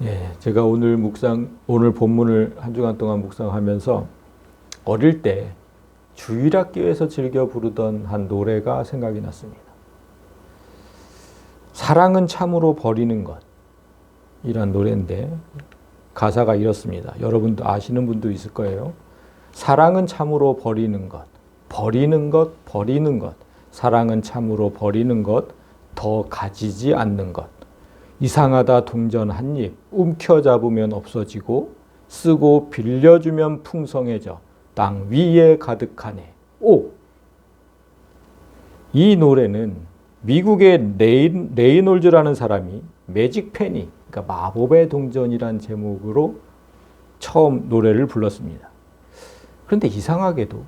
예, 제가 오늘 본문을 한 주간 동안 묵상하면서 어릴 때 주일학교에서 즐겨 부르던 한 노래가 생각이 났습니다. 사랑은 참으로 버리는 것 이란 노래인데 가사가 이렇습니다. 여러분도 아시는 분도 있을 거예요. 사랑은 참으로 버리는 것, 버리는 것, 버리는 것. 사랑은 참으로 버리는 것, 더 가지지 않는 것. 이상하다 동전 한 입, 움켜잡으면 없어지고 쓰고 빌려주면 풍성해져 땅 위에 가득하네. 오! 이 노래는 미국의 레이놀즈라는 사람이 매직 페니, 그러니까 마법의 동전이란 제목으로 처음 노래를 불렀습니다. 그런데 이상하게도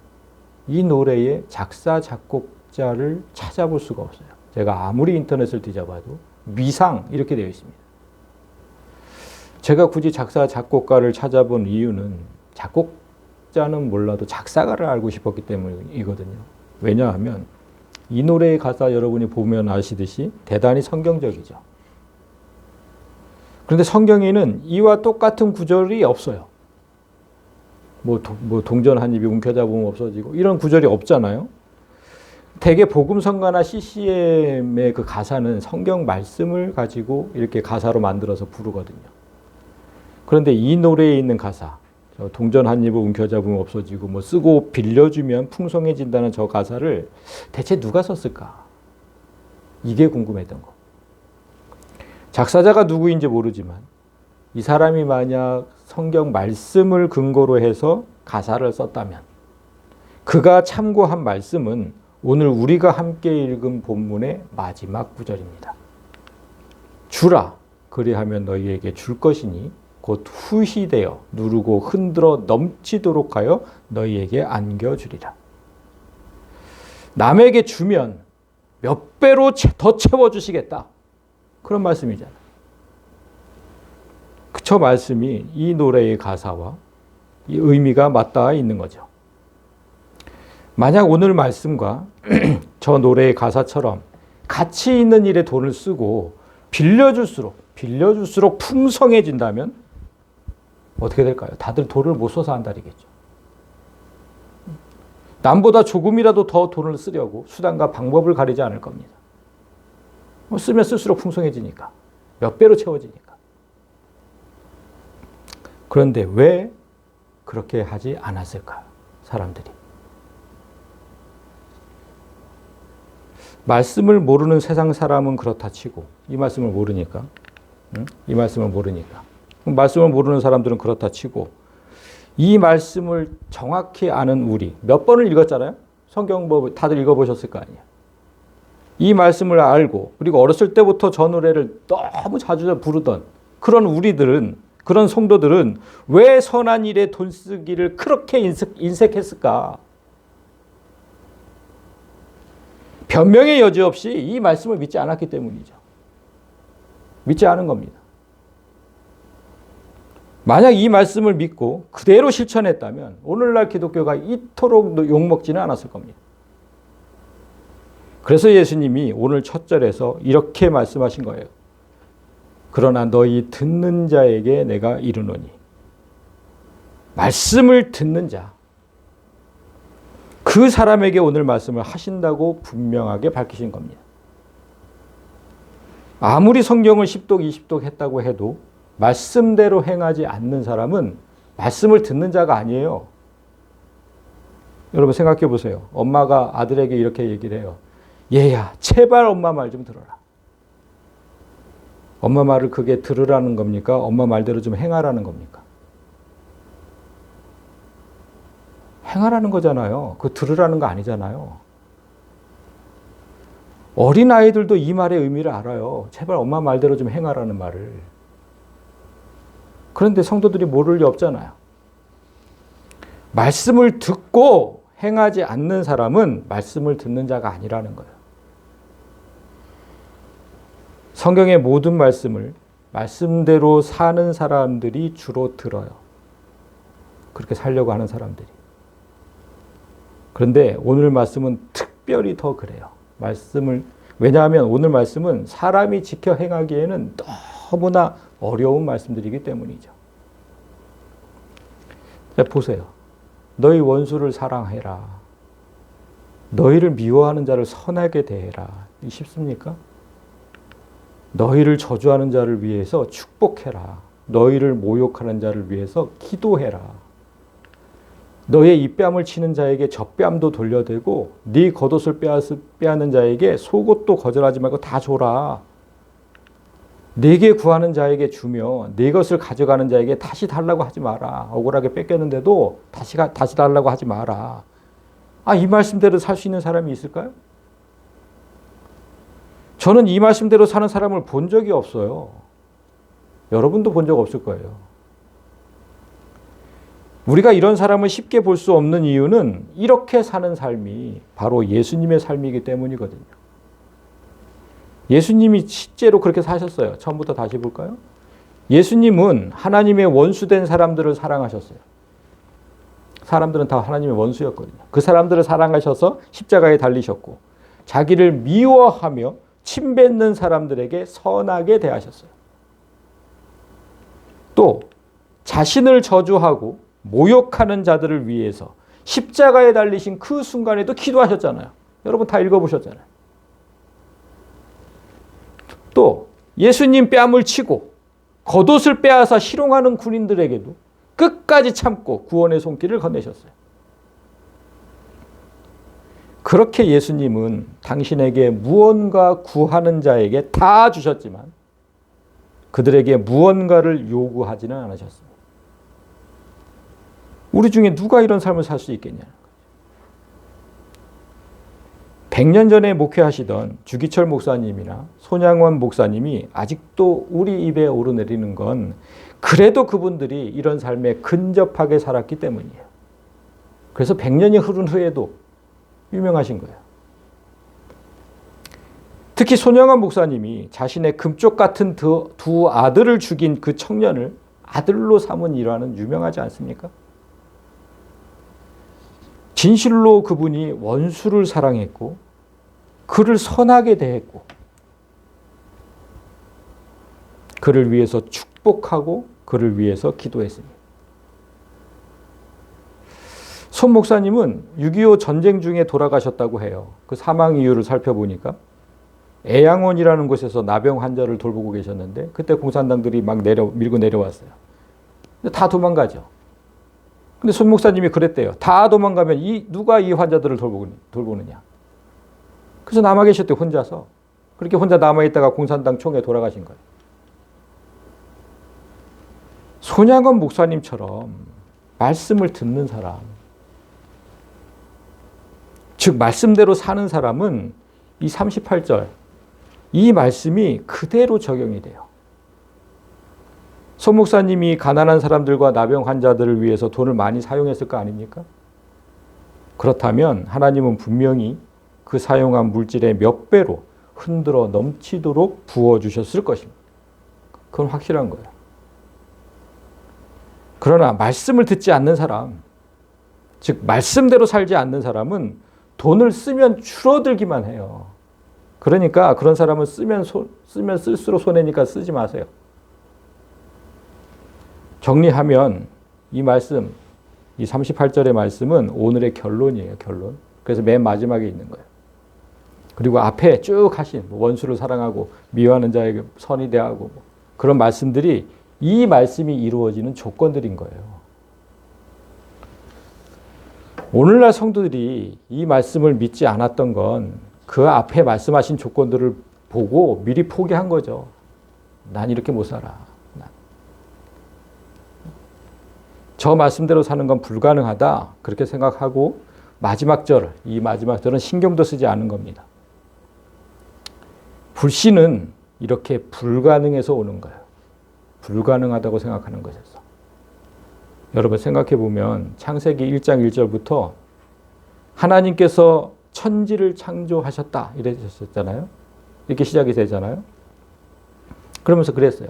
이 노래의 작사, 작곡자를 찾아볼 수가 없어요. 제가 아무리 인터넷을 뒤져봐도 미상 이렇게 되어 있습니다. 제가 굳이 작사, 작곡가를 찾아본 이유는 작곡자는 몰라도 작사가를 알고 싶었기 때문이거든요. 왜냐하면 이 노래의 가사 여러분이 보면 아시듯이 대단히 성경적이죠. 그런데 성경에는 이와 똑같은 구절이 없어요. 동전 한 입이 움켜잡으면 없어지고 이런 구절이 없잖아요. 대개 복음성가나 CCM의 그 가사는 성경 말씀을 가지고 이렇게 가사로 만들어서 부르거든요. 그런데 이 노래에 있는 가사, 동전 한 입을 움켜잡으면 없어지고 쓰고 빌려주면 풍성해진다는 저 가사를 대체 누가 썼을까? 이게 궁금했던 거. 작사자가 누구인지 모르지만 이 사람이 만약 성경 말씀을 근거로 해서 가사를 썼다면 그가 참고한 말씀은 오늘 우리가 함께 읽은 본문의 마지막 구절입니다. 주라, 그리하면 너희에게 줄 것이니 곧 후히되어 누르고 흔들어 넘치도록 하여 너희에게 안겨주리라. 남에게 주면 몇 배로 더 채워주시겠다. 그런 말씀이잖아요. 저 말씀이 이 노래의 가사와 이 의미가 맞닿아 있는 거죠. 만약 오늘 말씀과 저 노래의 가사처럼 가치 있는 일에 돈을 쓰고 빌려줄수록 풍성해진다면 어떻게 될까요? 다들 돈을 못 써서 한다리겠죠. 남보다 조금이라도 더 돈을 쓰려고 수단과 방법을 가리지 않을 겁니다. 쓰면 쓸수록 풍성해지니까. 몇 배로 채워지니까. 그런데 왜 그렇게 하지 않았을까? 사람들이. 말씀을 모르는 세상 사람은 그렇다 치고 이 말씀을 모르니까 말씀을 모르는 사람들은 그렇다 치고 이 말씀을 정확히 아는 우리 몇 번을 읽었잖아요. 성경 다들 읽어보셨을 거 아니에요. 이 말씀을 알고 그리고 어렸을 때부터 저 노래를 너무 자주 부르던 그런 우리들은 그런 성도들은 왜 선한 일에 돈 쓰기를 그렇게 인색했을까? 변명의 여지 없이 이 말씀을 믿지 않았기 때문이죠. 믿지 않은 겁니다. 만약 이 말씀을 믿고 그대로 실천했다면 오늘날 기독교가 이토록 욕먹지는 않았을 겁니다. 그래서 예수님이 오늘 첫 절에서 이렇게 말씀하신 거예요. 그러나 너희 듣는 자에게 내가 이르노니. 말씀을 듣는 자. 그 사람에게 오늘 말씀을 하신다고 분명하게 밝히신 겁니다. 아무리 성경을 10독, 20독 했다고 해도 말씀대로 행하지 않는 사람은 말씀을 듣는 자가 아니에요. 여러분 생각해 보세요. 엄마가 아들에게 이렇게 얘기를 해요. 얘야, 제발 엄마 말 좀 들어라. 엄마 말을 그게 들으라는 겁니까? 엄마 말대로 좀 행하라는 겁니까? 행하라는 거잖아요. 그거 들으라는 거 아니잖아요. 어린아이들도 이 말의 의미를 알아요. 제발 엄마 말대로 좀 행하라는 말을. 그런데 성도들이 모를 리 없잖아요. 말씀을 듣고 행하지 않는 사람은 말씀을 듣는 자가 아니라는 거예요. 성경의 모든 말씀을 말씀대로 사는 사람들이 주로 들어요. 그렇게 살려고 하는 사람들이. 그런데 오늘 말씀은 특별히 더 그래요. 왜냐하면 오늘 말씀은 사람이 지켜 행하기에는 너무나 어려운 말씀들이기 때문이죠. 자, 보세요. 너희 원수를 사랑해라. 너희를 미워하는 자를 선하게 대해라. 쉽습니까? 너희를 저주하는 자를 위해서 축복해라. 너희를 모욕하는 자를 위해서 기도해라. 너의 입뺨을 치는 자에게 젖뺨도 돌려대고 네 겉옷을 빼앗는 자에게 속옷도 거절하지 말고 다 줘라. 내게 구하는 자에게 주며 네 것을 가져가는 자에게 다시 달라고 하지 마라. 억울하게 뺏겼는데도 다시 달라고 하지 마라. 이 말씀대로 살 수 있는 사람이 있을까요? 저는 이 말씀대로 사는 사람을 본 적이 없어요. 여러분도 본 적 없을 거예요. 우리가 이런 사람을 쉽게 볼 수 없는 이유는 이렇게 사는 삶이 바로 예수님의 삶이기 때문이거든요. 예수님이 실제로 그렇게 사셨어요. 처음부터 다시 볼까요? 예수님은 하나님의 원수된 사람들을 사랑하셨어요. 사람들은 다 하나님의 원수였거든요. 그 사람들을 사랑하셔서 십자가에 달리셨고 자기를 미워하며 침뱉는 사람들에게 선하게 대하셨어요. 또 자신을 저주하고 모욕하는 자들을 위해서 십자가에 달리신 그 순간에도 기도하셨잖아요. 여러분 다 읽어보셨잖아요. 또 예수님 뺨을 치고 겉옷을 빼앗아 희롱하는 군인들에게도 끝까지 참고 구원의 손길을 건네셨어요. 그렇게 예수님은 당신에게 무언가 구하는 자에게 다 주셨지만 그들에게 무언가를 요구하지는 않으셨습니다. 우리 중에 누가 이런 삶을 살 수 있겠냐는 거죠. 100년 전에 목회하시던 주기철 목사님이나 손양원 목사님이 아직도 우리 입에 오르내리는 건 그래도 그분들이 이런 삶에 근접하게 살았기 때문이에요. 그래서 100년이 흐른 후에도 유명하신 거예요. 특히 손양원 목사님이 자신의 금쪽 같은 두 아들을 죽인 그 청년을 아들로 삼은 일화는 유명하지 않습니까? 진실로 그분이 원수를 사랑했고 그를 선하게 대했고 그를 위해서 축복하고 그를 위해서 기도했습니다. 손 목사님은 6.25 전쟁 중에 돌아가셨다고 해요. 그 사망 이유를 살펴보니까 애양원이라는 곳에서 나병 환자를 돌보고 계셨는데 그때 공산당들이 막 밀고 내려왔어요. 근데 다 도망가죠. 근데 손 목사님이 그랬대요. 다 도망가면 누가 이 환자들을 돌보느냐. 그래서 남아 계셨대요. 혼자서. 그렇게 혼자 남아있다가 공산당 총에 돌아가신 거예요. 손양원 목사님처럼 말씀을 듣는 사람, 즉 말씀대로 사는 사람은 이 38절, 이 말씀이 그대로 적용이 돼요. 손 목사님이 가난한 사람들과 나병 환자들을 위해서 돈을 많이 사용했을 거 아닙니까? 그렇다면 하나님은 분명히 그 사용한 물질의 몇 배로 흔들어 넘치도록 부어주셨을 것입니다. 그건 확실한 거예요. 그러나 말씀을 듣지 않는 사람, 즉 말씀대로 살지 않는 사람은 돈을 쓰면 줄어들기만 해요. 그러니까 그런 사람은 쓰면 쓸수록 손해니까 쓰지 마세요. 정리하면 이 말씀, 이 38절의 말씀은 오늘의 결론이에요. 결론. 그래서 맨 마지막에 있는 거예요. 그리고 앞에 쭉 하신 원수를 사랑하고 미워하는 자에게 선히 대하고 그런 말씀들이 이 말씀이 이루어지는 조건들인 거예요. 오늘날 성도들이 이 말씀을 믿지 않았던 건 그 앞에 말씀하신 조건들을 보고 미리 포기한 거죠. 난 이렇게 못 살아. 저 말씀대로 사는 건 불가능하다. 그렇게 생각하고 마지막 절, 이 마지막 절은 신경도 쓰지 않은 겁니다. 불신은 이렇게 불가능해서 오는 거예요. 불가능하다고 생각하는 것에서. 여러분 생각해 보면 창세기 1장 1절부터 하나님께서 천지를 창조하셨다 이랬었잖아요. 이렇게 시작이 되잖아요. 그러면서 그랬어요.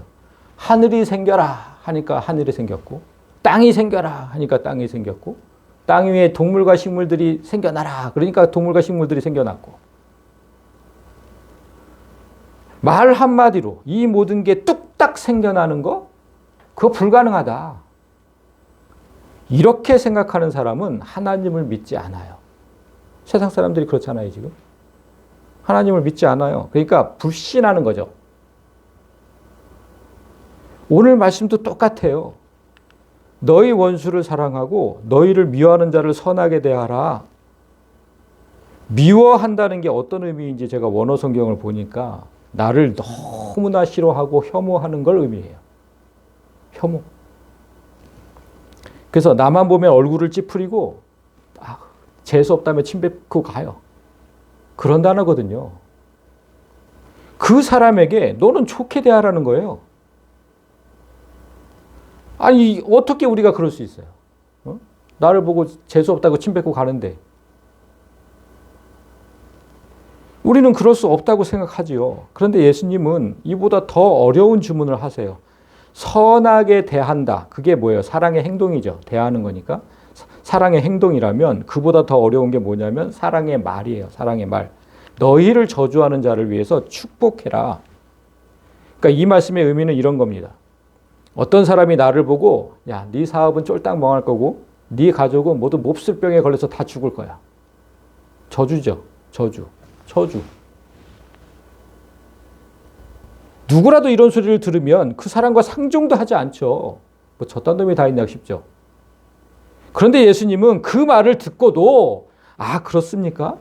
하늘이 생겨라 하니까 하늘이 생겼고 땅이 생겨라 하니까 땅이 생겼고 땅 위에 동물과 식물들이 생겨나라 그러니까 동물과 식물들이 생겨났고 말 한마디로 이 모든 게 뚝 뚝딱 생겨나는 거? 그거 불가능하다. 이렇게 생각하는 사람은 하나님을 믿지 않아요. 세상 사람들이 그렇잖아요, 지금. 하나님을 믿지 않아요. 그러니까 불신하는 거죠. 오늘 말씀도 똑같아요. 너희 원수를 사랑하고 너희를 미워하는 자를 선하게 대하라. 미워한다는 게 어떤 의미인지 제가 원어 성경을 보니까 나를 너무나 싫어하고 혐오하는 걸 의미해요. 혐오. 그래서 나만 보면 얼굴을 찌푸리고 재수 없다며 침 뱉고 가요. 그런 단어거든요. 그 사람에게 너는 좋게 대하라는 거예요. 아니 어떻게 우리가 그럴 수 있어요? 나를 보고 재수 없다고 침 뱉고 가는데 우리는 그럴 수 없다고 생각하지요. 그런데 예수님은 이보다 더 어려운 주문을 하세요. 선하게 대한다. 그게 뭐예요? 사랑의 행동이죠. 대하는 거니까. 사랑의 행동이라면 그보다 더 어려운 게 뭐냐면 사랑의 말이에요. 사랑의 말. 너희를 저주하는 자를 위해서 축복해라. 그러니까 이 말씀의 의미는 이런 겁니다. 어떤 사람이 나를 보고 야, 네 사업은 쫄딱 망할 거고 네 가족은 모두 몹쓸병에 걸려서 다 죽을 거야. 저주죠. 저주. 누구라도 이런 소리를 들으면 그 사람과 상종도 하지 않죠. 뭐 저딴 놈이 다 있나 싶죠. 그런데 예수님은 그 말을 듣고도 그렇습니까?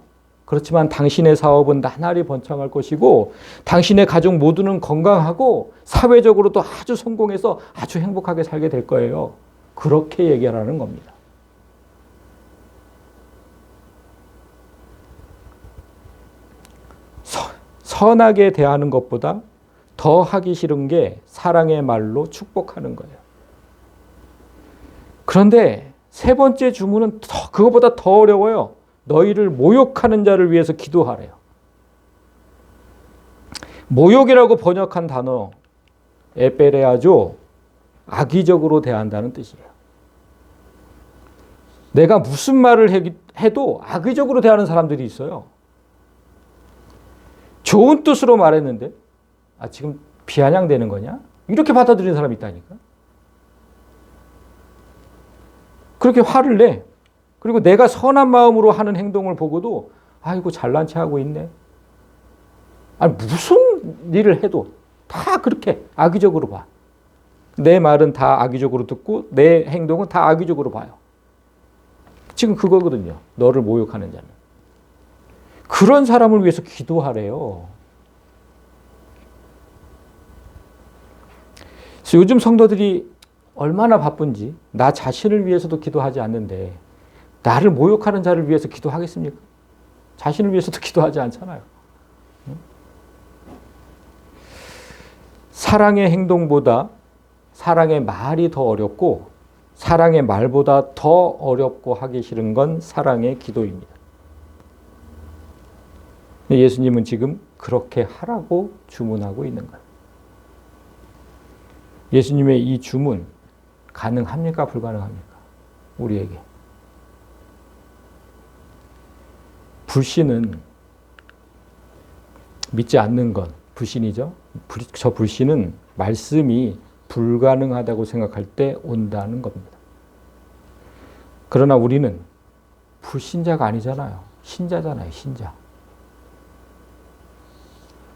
그렇지만 당신의 사업은 나날이 번창할 것이고 당신의 가족 모두는 건강하고 사회적으로도 아주 성공해서 아주 행복하게 살게 될 거예요. 그렇게 얘기하라는 겁니다. 선하게 대하는 것보다 더 하기 싫은 게 사랑의 말로 축복하는 거예요. 그런데 세 번째 주문은 그것보다 더 어려워요. 너희를 모욕하는 자를 위해서 기도하래요. 모욕이라고 번역한 단어 에페레아죠. 악의적으로 대한다는 뜻이에요. 내가 무슨 말을 해도 악의적으로 대하는 사람들이 있어요. 좋은 뜻으로 말했는데 지금 비아냥대는 거냐? 이렇게 받아들이는 사람이 있다니까. 그렇게 화를 내. 그리고 내가 선한 마음으로 하는 행동을 보고도 아이고 잘난 체 하고 있네. 무슨 일을 해도 다 그렇게 악의적으로 봐. 내 말은 다 악의적으로 듣고 내 행동은 다 악의적으로 봐요. 지금 그거거든요. 너를 모욕하는 자는. 그런 사람을 위해서 기도하래요. 그래서 요즘 성도들이 얼마나 바쁜지 나 자신을 위해서도 기도하지 않는데 나를 모욕하는 자를 위해서 기도하겠습니까? 자신을 위해서도 기도하지 않잖아요. 사랑의 행동보다 사랑의 말이 더 어렵고 사랑의 말보다 더 어렵고 하기 싫은 건 사랑의 기도입니다. 예수님은 지금 그렇게 하라고 주문하고 있는 거예요. 예수님의 이 주문 가능합니까? 불가능합니까? 우리에게. 불신은 믿지 않는 것, 불신이죠. 저 불신은 말씀이 불가능하다고 생각할 때 온다는 겁니다. 그러나 우리는 불신자가 아니잖아요. 신자잖아요. 신자.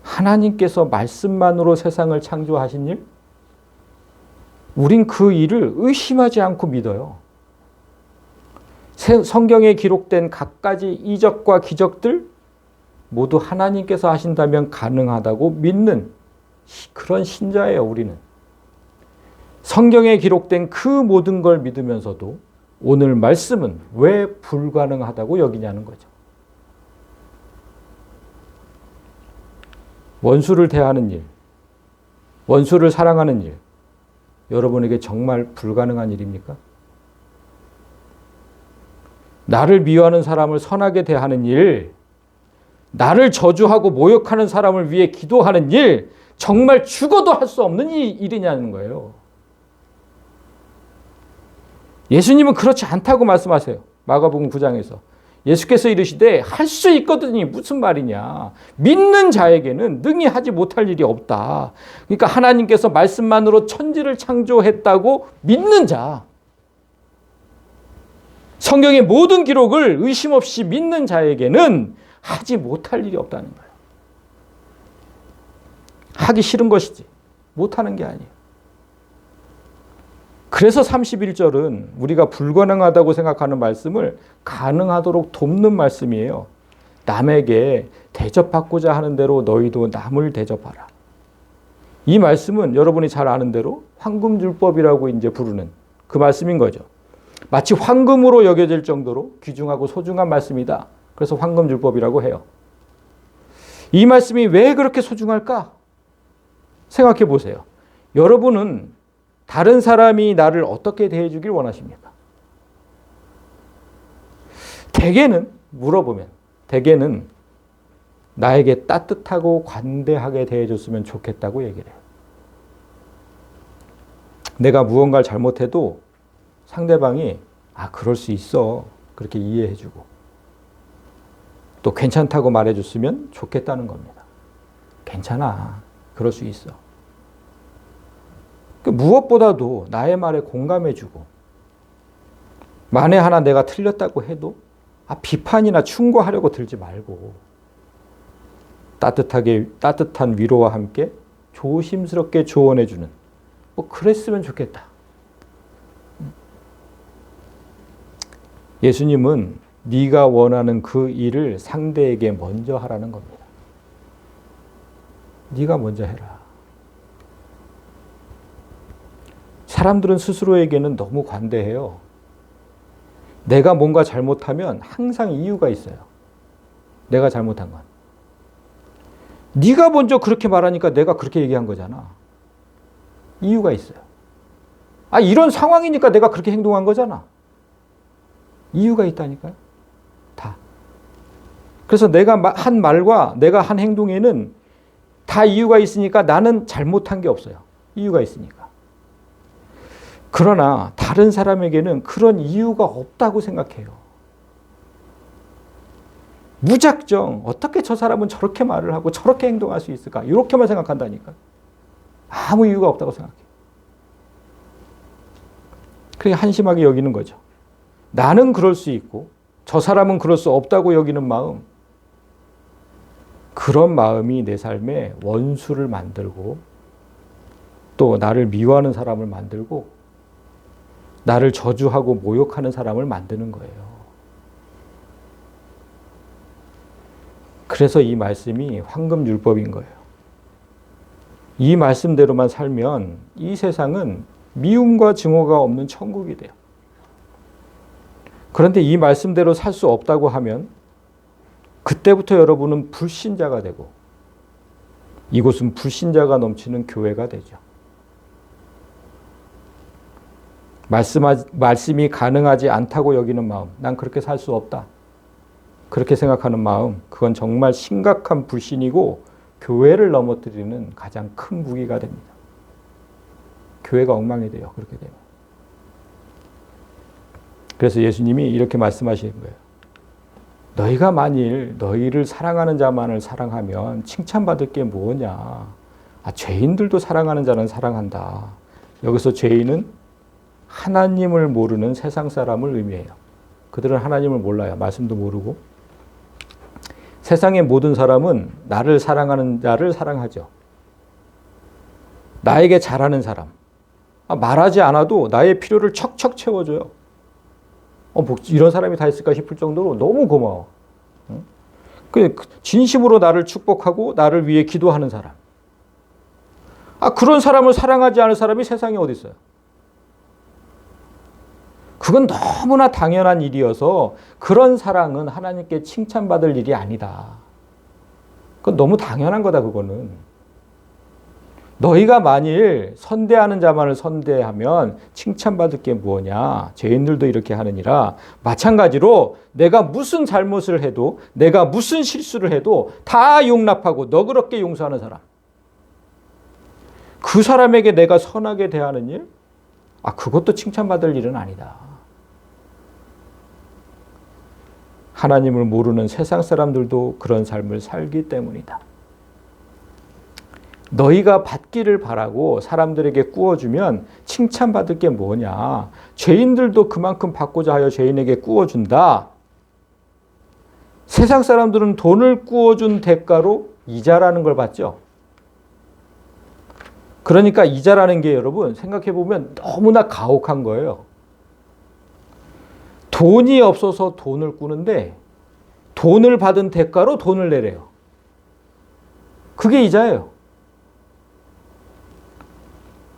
하나님께서 말씀만으로 세상을 창조하신 일, 우린 그 일을 의심하지 않고 믿어요. 성경에 기록된 갖가지 이적과 기적들 모두 하나님께서 하신다면 가능하다고 믿는 그런 신자예요, 우리는. 성경에 기록된 그 모든 걸 믿으면서도 오늘 말씀은 왜 불가능하다고 여기냐는 거죠. 원수를 대하는 일, 원수를 사랑하는 일, 여러분에게 정말 불가능한 일입니까? 나를 미워하는 사람을 선하게 대하는 일, 나를 저주하고 모욕하는 사람을 위해 기도하는 일, 정말 죽어도 할 수 없는 일이냐는 거예요. 예수님은 그렇지 않다고 말씀하세요. 마가복음 9장에서. 예수께서 이르시되 할 수 있거든이 무슨 말이냐. 믿는 자에게는 능히 하지 못할 일이 없다. 그러니까 하나님께서 말씀만으로 천지를 창조했다고 믿는 자. 성경의 모든 기록을 의심 없이 믿는 자에게는 하지 못할 일이 없다는 거예요. 하기 싫은 것이지 못하는 게 아니에요. 그래서 31절은 우리가 불가능하다고 생각하는 말씀을 가능하도록 돕는 말씀이에요. 남에게 대접받고자 하는 대로 너희도 남을 대접하라. 이 말씀은 여러분이 잘 아는 대로 황금율법이라고 이제 부르는 그 말씀인 거죠. 마치 황금으로 여겨질 정도로 귀중하고 소중한 말씀이다. 그래서 황금율법이라고 해요. 이 말씀이 왜 그렇게 소중할까? 생각해 보세요. 여러분은 다른 사람이 나를 어떻게 대해주길 원하십니까? 대개는 물어보면 대개는 나에게 따뜻하고 관대하게 대해줬으면 좋겠다고 얘기를 해요. 내가 무언가를 잘못해도 상대방이 그럴 수 있어 그렇게 이해해주고 또 괜찮다고 말해줬으면 좋겠다는 겁니다. 괜찮아. 그럴 수 있어. 무엇보다도 나의 말에 공감해주고 만에 하나 내가 틀렸다고 해도 비판이나 충고하려고 들지 말고 따뜻한 위로와 함께 조심스럽게 조언해주는 그랬으면 좋겠다. 예수님은 네가 원하는 그 일을 상대에게 먼저 하라는 겁니다. 네가 먼저 해라. 사람들은 스스로에게는 너무 관대해요. 내가 뭔가 잘못하면 항상 이유가 있어요. 내가 잘못한 건. 네가 먼저 그렇게 말하니까 내가 그렇게 얘기한 거잖아. 이유가 있어요. 이런 상황이니까 내가 그렇게 행동한 거잖아. 이유가 있다니까요. 다. 그래서 내가 한 말과 내가 한 행동에는 다 이유가 있으니까 나는 잘못한 게 없어요. 이유가 있으니까. 그러나 다른 사람에게는 그런 이유가 없다고 생각해요. 무작정 어떻게 저 사람은 저렇게 말을 하고 저렇게 행동할 수 있을까? 이렇게만 생각한다니까. 아무 이유가 없다고 생각해요. 그게 한심하게 여기는 거죠. 나는 그럴 수 있고 저 사람은 그럴 수 없다고 여기는 마음. 그런 마음이 내 삶에 원수를 만들고 또 나를 미워하는 사람을 만들고 나를 저주하고 모욕하는 사람을 만드는 거예요. 그래서 이 말씀이 황금율법인 거예요. 이 말씀대로만 살면 이 세상은 미움과 증오가 없는 천국이 돼요. 그런데 이 말씀대로 살 수 없다고 하면 그때부터 여러분은 불신자가 되고 이곳은 불신자가 넘치는 교회가 되죠. 말씀이 가능하지 않다고 여기는 마음, 난 그렇게 살 수 없다. 그렇게 생각하는 마음, 그건 정말 심각한 불신이고 교회를 넘어뜨리는 가장 큰 무기가 됩니다. 교회가 엉망이 돼요. 그렇게 되면. 그래서 예수님이 이렇게 말씀하시는 거예요. 너희가 만일 너희를 사랑하는 자만을 사랑하면 칭찬받을 게 뭐냐. 죄인들도 사랑하는 자는 사랑한다. 여기서 죄인은 하나님을 모르는 세상 사람을 의미해요. 그들은 하나님을 몰라요. 말씀도 모르고. 세상의 모든 사람은 나를 사랑하는 자를 사랑하죠. 나에게 잘하는 사람. 말하지 않아도 나의 필요를 척척 채워줘요. 이런 사람이 다 있을까 싶을 정도로 너무 고마워. 진심으로 나를 축복하고 나를 위해 기도하는 사람. 그런 사람을 사랑하지 않을 사람이 세상에 어디 있어요? 그건 너무나 당연한 일이어서 그런 사랑은 하나님께 칭찬받을 일이 아니다. 그건 너무 당연한 거다, 그거는. 너희가 만일 선대하는 자만을 선대하면 칭찬받을 게 뭐냐. 죄인들도 이렇게 하느니라. 마찬가지로 내가 무슨 잘못을 해도 내가 무슨 실수를 해도 다 용납하고 너그럽게 용서하는 사람. 그 사람에게 내가 선하게 대하는 일? 그것도 칭찬받을 일은 아니다. 하나님을 모르는 세상 사람들도 그런 삶을 살기 때문이다. 너희가 받기를 바라고 사람들에게 꾸어주면 칭찬받을 게 뭐냐? 죄인들도 그만큼 받고자 하여 죄인에게 꾸어준다. 세상 사람들은 돈을 꾸어준 대가로 이자라는 걸 받죠. 그러니까 이자라는 게 여러분 생각해보면 너무나 가혹한 거예요. 돈이 없어서 돈을 꾸는데 돈을 받은 대가로 돈을 내래요. 그게 이자예요.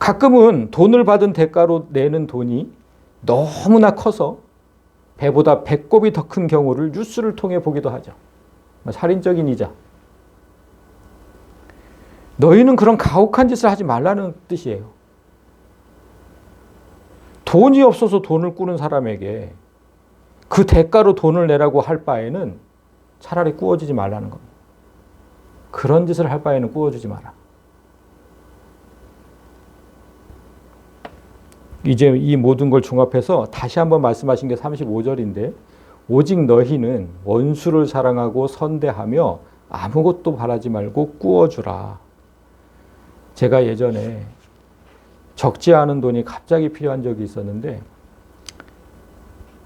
가끔은 돈을 받은 대가로 내는 돈이 너무나 커서 배보다 배꼽이 더 큰 경우를 뉴스를 통해 보기도 하죠. 살인적인 이자. 너희는 그런 가혹한 짓을 하지 말라는 뜻이에요. 돈이 없어서 돈을 꾸는 사람에게 그 대가로 돈을 내라고 할 바에는 차라리 꾸어주지 말라는 겁니다. 그런 짓을 할 바에는 꾸어주지 마라. 이제 이 모든 걸 종합해서 다시 한번 말씀하신 게 35절인데 오직 너희는 원수를 사랑하고 선대하며 아무것도 바라지 말고 꾸어주라. 제가 예전에 적지 않은 돈이 갑자기 필요한 적이 있었는데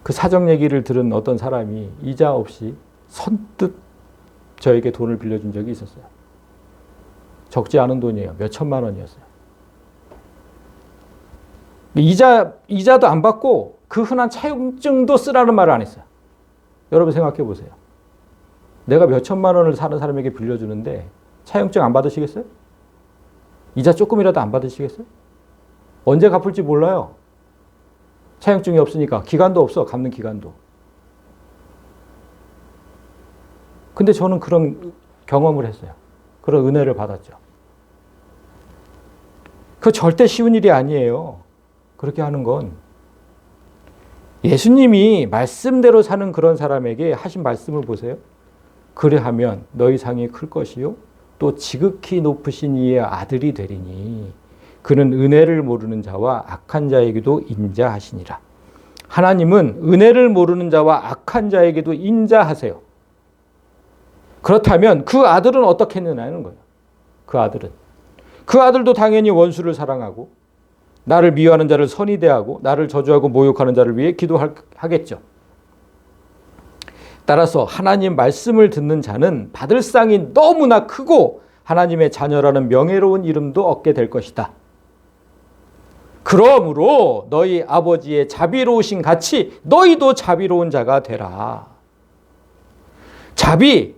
그 사정 얘기를 들은 어떤 사람이 이자 없이 선뜻 저에게 돈을 빌려준 적이 있었어요. 적지 않은 돈이에요. 몇 천만 원이었어요. 이자도 안 받고 그 흔한 차용증도 쓰라는 말을 안 했어요. 여러분 생각해 보세요. 내가 몇 천만 원을 사는 사람에게 빌려주는데 차용증 안 받으시겠어요? 이자 조금이라도 안 받으시겠어요? 언제 갚을지 몰라요. 차용증이 없으니까. 기간도 없어. 갚는 기간도. 근데 저는 그런 경험을 했어요. 그런 은혜를 받았죠. 그거 절대 쉬운 일이 아니에요. 그렇게 하는 건. 예수님이 말씀대로 사는 그런 사람에게 하신 말씀을 보세요. 그래하면 너희 상이 클 것이요 또 지극히 높으신 이의 아들이 되리니 그는 은혜를 모르는 자와 악한 자에게도 인자하시니라. 하나님은 은혜를 모르는 자와 악한 자에게도 인자하세요. 그렇다면 그 아들은 어떻게 했느냐는 거예요. 그 아들도 당연히 원수를 사랑하고 나를 미워하는 자를 선히 대하고 나를 저주하고 모욕하는 자를 위해 기도하겠죠. 따라서 하나님 말씀을 듣는 자는 받을 상이 너무나 크고 하나님의 자녀라는 명예로운 이름도 얻게 될 것이다. 그러므로 너희 아버지의 자비로우신 같이 너희도 자비로운 자가 되라. 자비,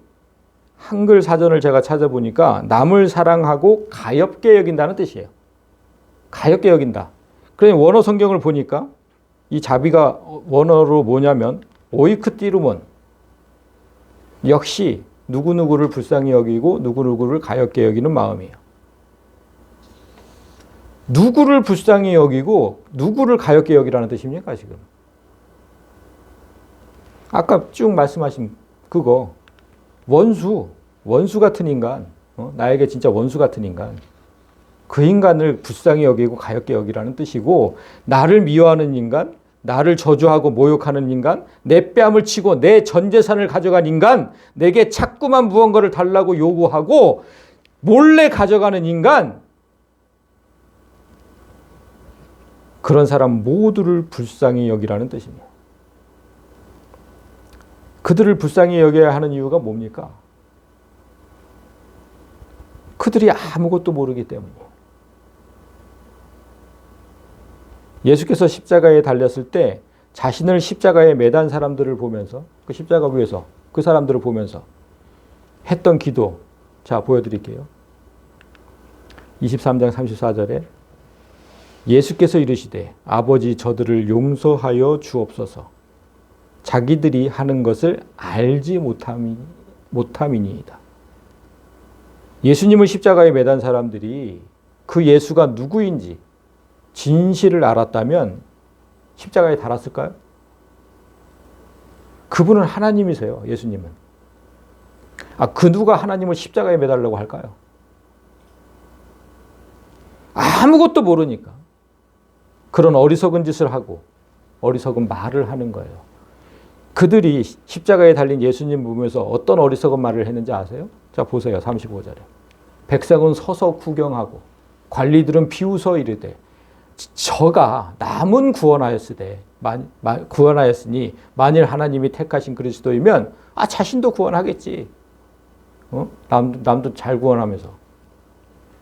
한글 사전을 제가 찾아보니까 남을 사랑하고 가엾게 여긴다는 뜻이에요. 가엾게 여긴다. 그러니 원어 성경을 보니까 이 자비가 원어로 뭐냐면 오이크띠루몬. 역시 누구누구를 불쌍히 여기고 누구누구를 가엾게 여기는 마음이에요. 누구를 불쌍히 여기고 누구를 가엾게 여기라는 뜻입니까 지금? 아까 쭉 말씀하신 그거 원수 같은 인간, 나에게 진짜 원수 같은 인간, 그 인간을 불쌍히 여기고 가엾게 여기라는 뜻이고 나를 미워하는 인간, 나를 저주하고 모욕하는 인간, 내 뺨을 치고 내 전 재산을 가져간 인간, 내게 자꾸만 무언가를 달라고 요구하고 몰래 가져가는 인간, 그런 사람 모두를 불쌍히 여기라는 뜻입니다. 그들을 불쌍히 여겨야 하는 이유가 뭡니까? 그들이 아무것도 모르기 때문이에요. 예수께서 십자가에 달렸을 때 자신을 십자가에 매단 사람들을 보면서 그 십자가 위에서 그 사람들을 보면서 했던 기도, 자 보여드릴게요. 23장 34절에 예수께서 이르시되 아버지 저들을 용서하여 주옵소서. 자기들이 하는 것을 알지 못함이니이다. 예수님을 십자가에 매단 사람들이 그 예수가 누구인지 진실을 알았다면 십자가에 달았을까요? 그분은 하나님이세요. 예수님은. 그 누가 하나님을 십자가에 매달라고 할까요? 아무것도 모르니까 그런 어리석은 짓을 하고 어리석은 말을 하는 거예요. 그들이 십자가에 달린 예수님 보면서 어떤 어리석은 말을 했는지 아세요? 자, 보세요. 35절에. 백성은 서서 구경하고 관리들은 비웃어 이르되 저가 남은 구원하였으니 만일 하나님이 택하신 그리스도이면 자신도 구원하겠지. 남도 잘 구원하면서.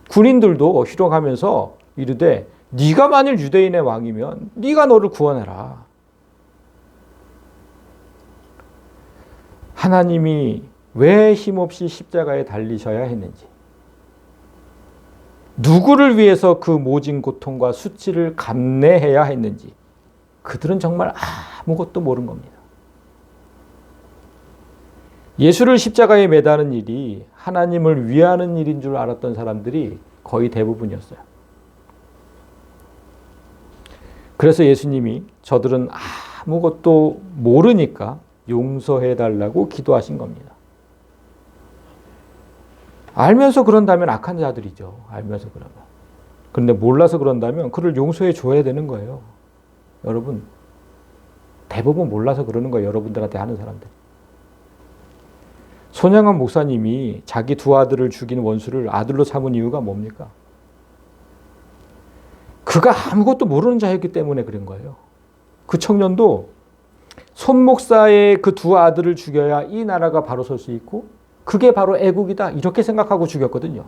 군인들도 희롱하면서 이르되 네가 만일 유대인의 왕이면 네가 너를 구원해라. 하나님이 왜 힘없이 십자가에 달리셔야 했는지, 누구를 위해서 그 모진 고통과 수치를 감내해야 했는지 그들은 정말 아무것도 모른 겁니다. 예수를 십자가에 매다는 일이 하나님을 위하는 일인 줄 알았던 사람들이 거의 대부분이었어요. 그래서 예수님이 저들은 아무것도 모르니까 용서해달라고 기도하신 겁니다. 알면서 그런다면 악한 자들이죠. 알면서 그러면. 그런데 몰라서 그런다면 그를 용서해 줘야 되는 거예요. 여러분, 대부분 몰라서 그러는 거예요. 여러분들한테 하는 사람들. 손양원 목사님이 자기 두 아들을 죽인 원수를 아들로 삼은 이유가 뭡니까? 그가 아무것도 모르는 자였기 때문에 그런 거예요. 그 청년도 손 목사의 그 두 아들을 죽여야 이 나라가 바로 설 수 있고 그게 바로 애국이다 이렇게 생각하고 죽였거든요.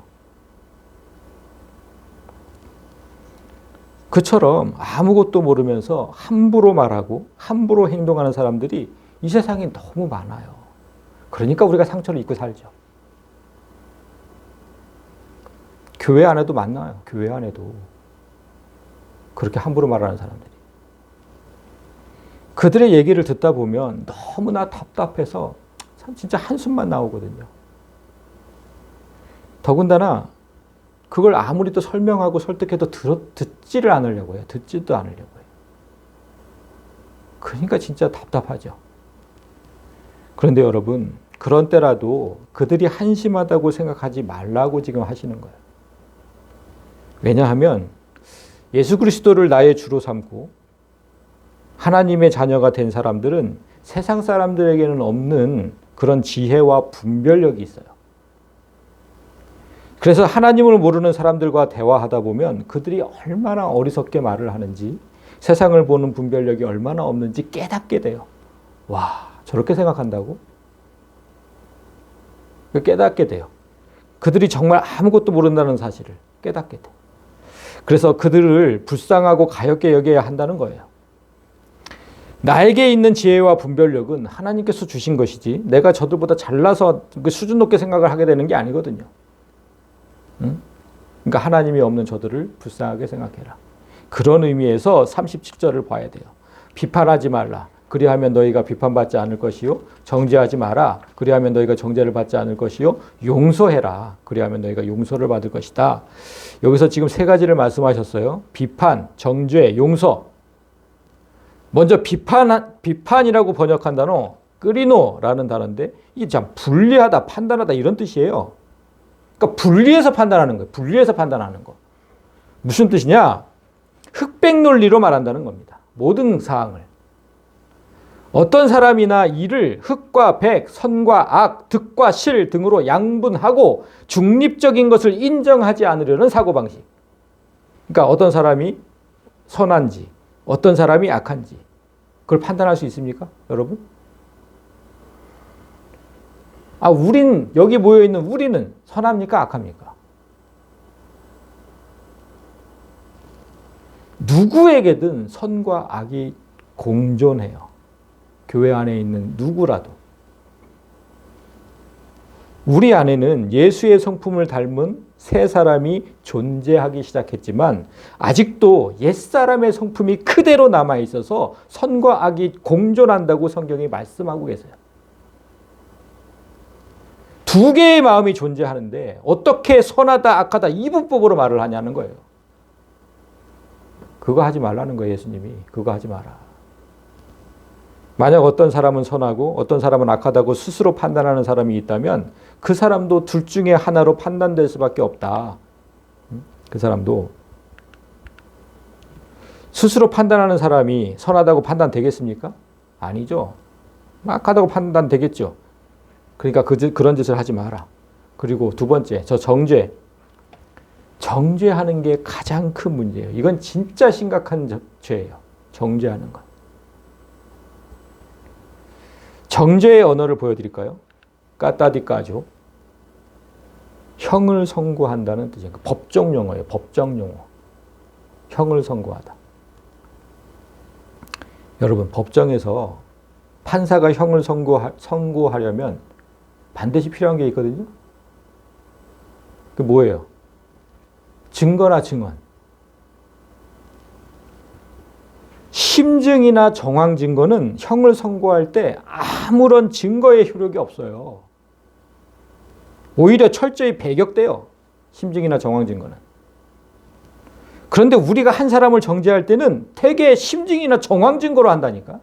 그처럼 아무것도 모르면서 함부로 말하고 함부로 행동하는 사람들이 이 세상에 너무 많아요. 그러니까 우리가 상처를 입고 살죠. 교회 안에도 만나요. 교회 안에도 그렇게 함부로 말하는 사람들이. 그들의 얘기를 듣다 보면 너무나 답답해서 참 진짜 한숨만 나오거든요. 더군다나 그걸 아무리 또 설명하고 설득해도 듣지를 않으려고 해요. 듣지도 않으려고 해요. 그러니까 진짜 답답하죠. 그런데 여러분, 그런 때라도 그들이 한심하다고 생각하지 말라고 지금 하시는 거예요. 왜냐하면 예수 그리스도를 나의 주로 삼고 하나님의 자녀가 된 사람들은 세상 사람들에게는 없는 그런 지혜와 분별력이 있어요. 그래서 하나님을 모르는 사람들과 대화하다 보면 그들이 얼마나 어리석게 말을 하는지, 세상을 보는 분별력이 얼마나 없는지 깨닫게 돼요. 와, 저렇게 생각한다고? 깨닫게 돼요. 그들이 정말 아무것도 모른다는 사실을 깨닫게 돼요. 그래서 그들을 불쌍하고 가엾게 여겨야 한다는 거예요. 나에게 있는 지혜와 분별력은 하나님께서 주신 것이지 내가 저들보다 잘나서 수준 높게 생각을 하게 되는 게 아니거든요. 그러니까 하나님이 없는 저들을 불쌍하게 생각해라. 그런 의미에서 37절을 봐야 돼요. 비판하지 말라. 그리하면 너희가 비판받지 않을 것이요. 정죄하지 마라. 그리하면 너희가 정죄를 받지 않을 것이요. 용서해라. 그리하면 너희가 용서를 받을 것이다. 여기서 지금 세 가지를 말씀하셨어요. 비판, 정죄, 용서. 먼저 비판이라고 번역한 단어 끄리노라는 단어인데 이게 참 분리하다, 판단하다 이런 뜻이에요. 그러니까 분리해서 판단하는 거예요. 분리해서 판단하는 거. 무슨 뜻이냐? 흑백 논리로 말한다는 겁니다. 모든 사항을. 어떤 사람이나 이를 흑과 백, 선과 악, 득과 실 등으로 양분하고 중립적인 것을 인정하지 않으려는 사고방식. 그러니까 어떤 사람이 선한지 어떤 사람이 악한지 그걸 판단할 수 있습니까? 여러분? 여기 모여있는 우리는 선합니까? 악합니까? 누구에게든 선과 악이 공존해요. 교회 안에 있는 누구라도. 우리 안에는 예수의 성품을 닮은 새 사람이 존재하기 시작했지만 아직도 옛사람의 성품이 그대로 남아있어서 선과 악이 공존한다고 성경이 말씀하고 계세요. 두 개의 마음이 존재하는데 어떻게 선하다 악하다 이분법으로 말을 하냐는 거예요. 그거 하지 말라는 거예요. 예수님이. 그거 하지 마라. 만약 어떤 사람은 선하고 어떤 사람은 악하다고 스스로 판단하는 사람이 있다면 그 사람도 둘 중에 하나로 판단될 수밖에 없다. 그 사람도. 스스로 판단하는 사람이 선하다고 판단되겠습니까? 아니죠. 악하다고 판단되겠죠. 그러니까 그런 짓을 하지 마라. 그리고 두 번째, 저 정죄. 정죄하는 게 가장 큰 문제예요. 이건 진짜 심각한 죄예요. 정죄하는 것. 정죄의 언어를 보여드릴까요? 까따디까죠. 형을 선고한다는 뜻이에요. 법정 용어예요. 법정 용어. 형을 선고하다. 여러분, 법정에서 판사가 형을 선고하려면 반드시 필요한 게 있거든요. 그게 뭐예요? 증거나 증언. 심증이나 정황 증거는 형을 선고할 때 아무런 증거의 효력이 없어요. 오히려 철저히 배격돼요. 심증이나 정황 증거는. 그런데 우리가 한 사람을 정죄할 때는 대개 심증이나 정황 증거로 한다니까.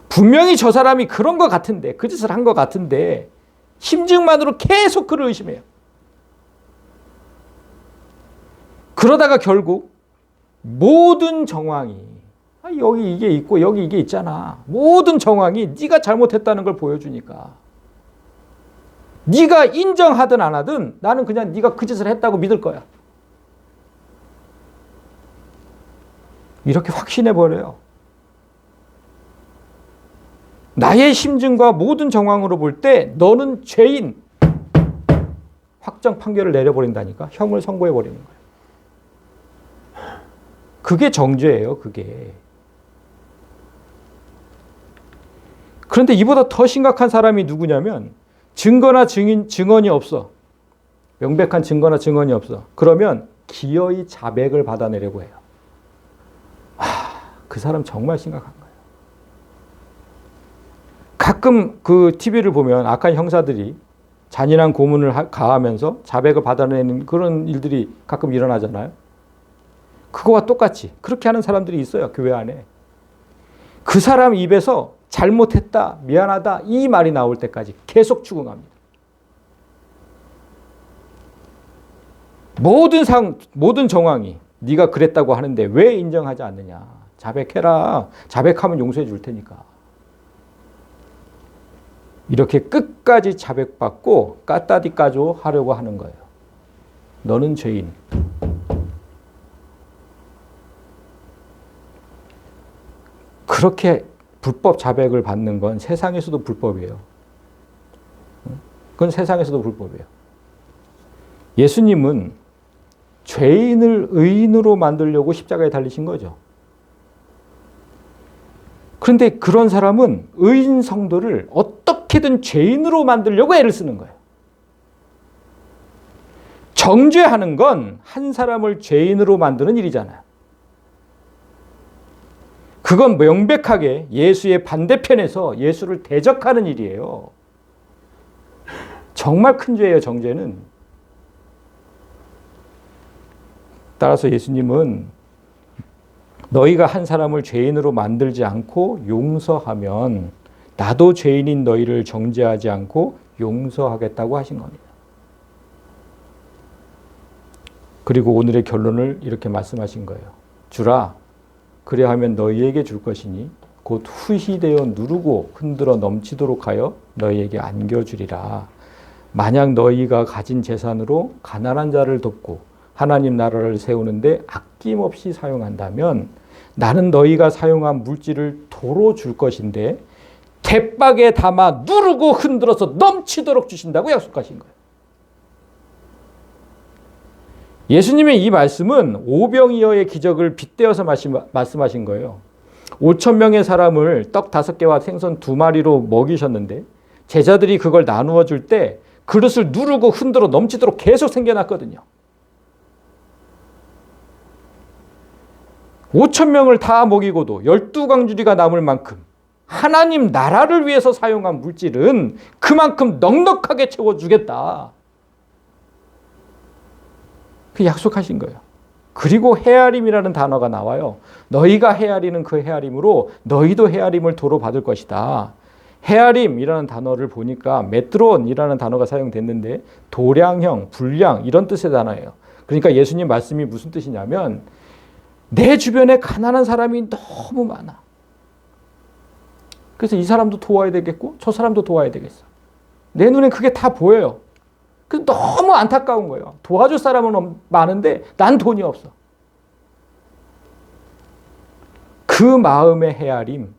분명히 저 사람이 그런 것 같은데, 그 짓을 한 것 같은데 심증만으로 계속 그를 의심해요. 그러다가 결국 모든 정황이 여기 이게 있고 여기 이게 있잖아. 모든 정황이 네가 잘못했다는 걸 보여주니까 네가 인정하든 안 하든 나는 그냥 네가 그 짓을 했다고 믿을 거야. 이렇게 확신해버려요. 나의 심증과 모든 정황으로 볼 때 너는 죄인. 확정 판결을 내려버린다니까. 형을 선고해버리는 거예요. 그게 정죄예요. 그게. 그런데 이보다 더 심각한 사람이 누구냐면 증거나 증언이 없어. 명백한 증거나 증언이 없어. 그러면 기어이 자백을 받아내려고 해요. 그 사람 정말 심각한 거예요. 가끔 그 TV를 보면 악한 형사들이 잔인한 고문을 가하면서 자백을 받아내는 그런 일들이 가끔 일어나잖아요. 그거와 똑같이 그렇게 하는 사람들이 있어요. 교회 안에. 그 사람 입에서 잘못했다, 미안하다 이 말이 나올 때까지 계속 추궁합니다. 모든 정황이 네가 그랬다고 하는데 왜 인정하지 않느냐. 자백해라. 자백하면 용서해 줄 테니까. 이렇게 끝까지 자백받고 까따디까죠 하려고 하는 거예요. 너는 죄인. 그렇게 불법 자백을 받는 건 세상에서도 불법이에요. 그건 세상에서도 불법이에요. 예수님은 죄인을 의인으로 만들려고 십자가에 달리신 거죠. 그런데 그런 사람은 의인 성도를 어떻게든 죄인으로 만들려고 애를 쓰는 거예요. 정죄하는 건 한 사람을 죄인으로 만드는 일이잖아요. 그건 명백하게 예수의 반대편에서 예수를 대적하는 일이에요. 정말 큰 죄예요, 정죄는. 따라서 예수님은 너희가 한 사람을 죄인으로 만들지 않고 용서하면 나도 죄인인 너희를 정죄하지 않고 용서하겠다고 하신 겁니다. 그리고 오늘의 결론을 이렇게 말씀하신 거예요. 주라, 그리하면 너희에게 줄 것이니 곧 후히되어 누르고 흔들어 넘치도록 하여 너희에게 안겨주리라. 만약 너희가 가진 재산으로 가난한 자를 돕고 하나님 나라를 세우는데 아낌없이 사용한다면 나는 너희가 사용한 물질을 도로 줄 것인데 대박에 담아 누르고 흔들어서 넘치도록 주신다고 약속하신 거예요. 예수님의 이 말씀은 오병이어의 기적을 빗대어서 말씀하신 거예요. 5,000명의 사람을 떡 5개와 생선 2마리로 먹이셨는데 제자들이 그걸 나누어 줄 때 그릇을 누르고 흔들어 넘치도록 계속 생겨났거든요. 5,000명을 다 먹이고도 12광주리가 남을 만큼 하나님 나라를 위해서 사용한 물질은 그만큼 넉넉하게 채워주겠다. 그 약속하신 거예요. 그리고 헤아림이라는 단어가 나와요. 너희가 헤아리는 그 헤아림으로 너희도 헤아림을 도로 받을 것이다. 헤아림이라는 단어를 보니까 메트론이라는 단어가 사용됐는데 도량형, 분량 이런 뜻의 단어예요. 그러니까 예수님 말씀이 무슨 뜻이냐면 내 주변에 가난한 사람이 너무 많아. 그래서 이 사람도 도와야 되겠고 저 사람도 도와야 되겠어. 내 눈엔 그게 다 보여요. 그 너무 안타까운 거예요. 도와줄 사람은 많은데 난 돈이 없어. 그 마음의 헤아림,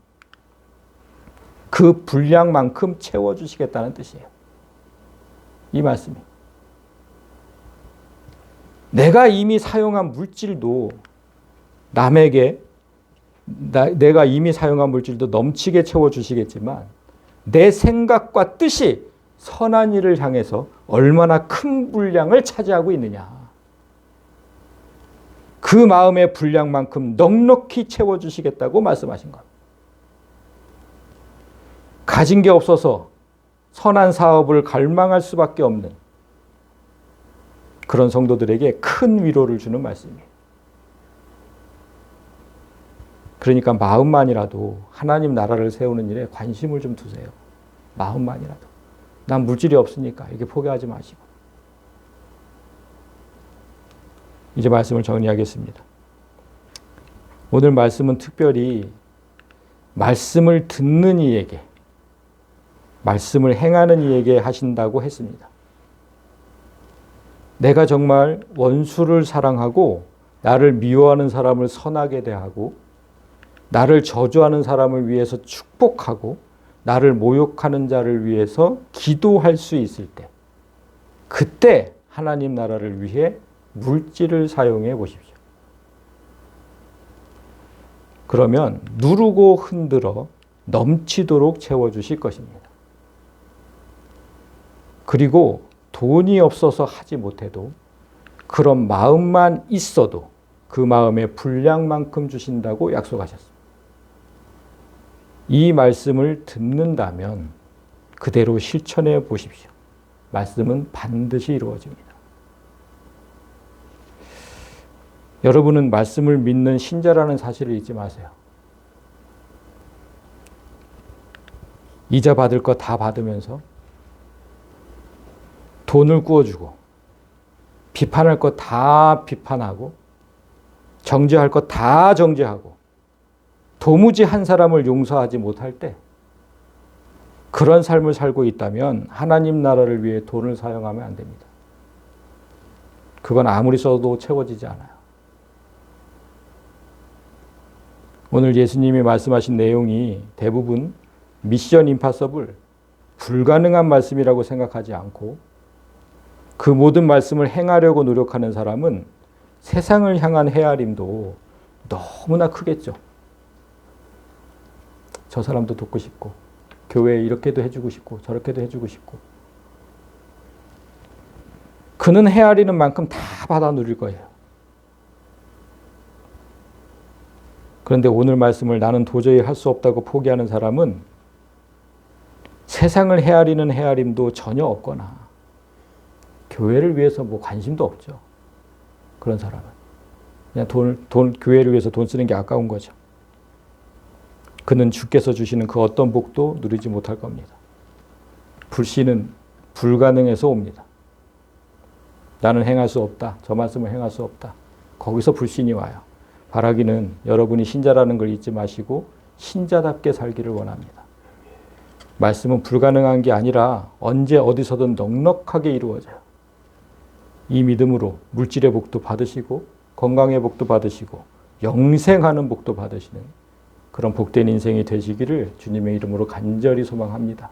그 분량만큼 채워주시겠다는 뜻이에요. 이 말씀이. 내가 이미 사용한 물질도 남에게 내가 이미 사용한 물질도 넘치게 채워주시겠지만 내 생각과 뜻이 선한 일을 향해서 얼마나 큰 분량을 차지하고 있느냐. 그 마음의 분량만큼 넉넉히 채워주시겠다고 말씀하신 것. 가진 게 없어서 선한 사업을 갈망할 수밖에 없는 그런 성도들에게 큰 위로를 주는 말씀이에요. 그러니까 마음만이라도 하나님 나라를 세우는 일에 관심을 좀 두세요. 마음만이라도. 난 물질이 없으니까 이게 포기하지 마시고. 이제 말씀을 정리하겠습니다. 오늘 말씀은 특별히 말씀을 듣는 이에게, 말씀을 행하는 이에게 하신다고 했습니다. 내가 정말 원수를 사랑하고 나를 미워하는 사람을 선하게 대하고 나를 저주하는 사람을 위해서 축복하고 나를 모욕하는 자를 위해서 기도할 수 있을 때, 그때 하나님 나라를 위해 물질을 사용해 보십시오. 그러면 누르고 흔들어 넘치도록 채워주실 것입니다. 그리고 돈이 없어서 하지 못해도 그런 마음만 있어도 그 마음의 분량만큼 주신다고 약속하셨습니다. 이 말씀을 듣는다면 그대로 실천해 보십시오. 말씀은 반드시 이루어집니다. 여러분은 말씀을 믿는 신자라는 사실을 잊지 마세요. 이자 받을 거 다 받으면서 돈을 구워주고 비판할 거 다 비판하고 정죄할 거 다 정죄하고 도무지 한 사람을 용서하지 못할 때 그런 삶을 살고 있다면 하나님 나라를 위해 돈을 사용하면 안 됩니다. 그건 아무리 써도 채워지지 않아요. 오늘 예수님이 말씀하신 내용이 대부분 미션 임파서블, 불가능한 말씀이라고 생각하지 않고 그 모든 말씀을 행하려고 노력하는 사람은 세상을 향한 헤아림도 너무나 크겠죠. 저 사람도 돕고 싶고 교회에 이렇게도 해주고 싶고 저렇게도 해주고 싶고 그는 헤아리는 만큼 다 받아 누릴 거예요. 그런데 오늘 말씀을 나는 도저히 할 수 없다고 포기하는 사람은 세상을 헤아리는 헤아림도 전혀 없거나 교회를 위해서 뭐 관심도 없죠. 그런 사람은 그냥 교회를 위해서 돈 쓰는 게 아까운 거죠. 그는 주께서 주시는 그 어떤 복도 누리지 못할 겁니다. 불신은 불가능해서 옵니다. 나는 행할 수 없다. 저 말씀을 행할 수 없다. 거기서 불신이 와요. 바라기는 여러분이 신자라는 걸 잊지 마시고 신자답게 살기를 원합니다. 말씀은 불가능한 게 아니라 언제 어디서든 넉넉하게 이루어져요. 이 믿음으로 물질의 복도 받으시고 건강의 복도 받으시고 영생하는 복도 받으시는 그런 복된 인생이 되시기를 주님의 이름으로 간절히 소망합니다.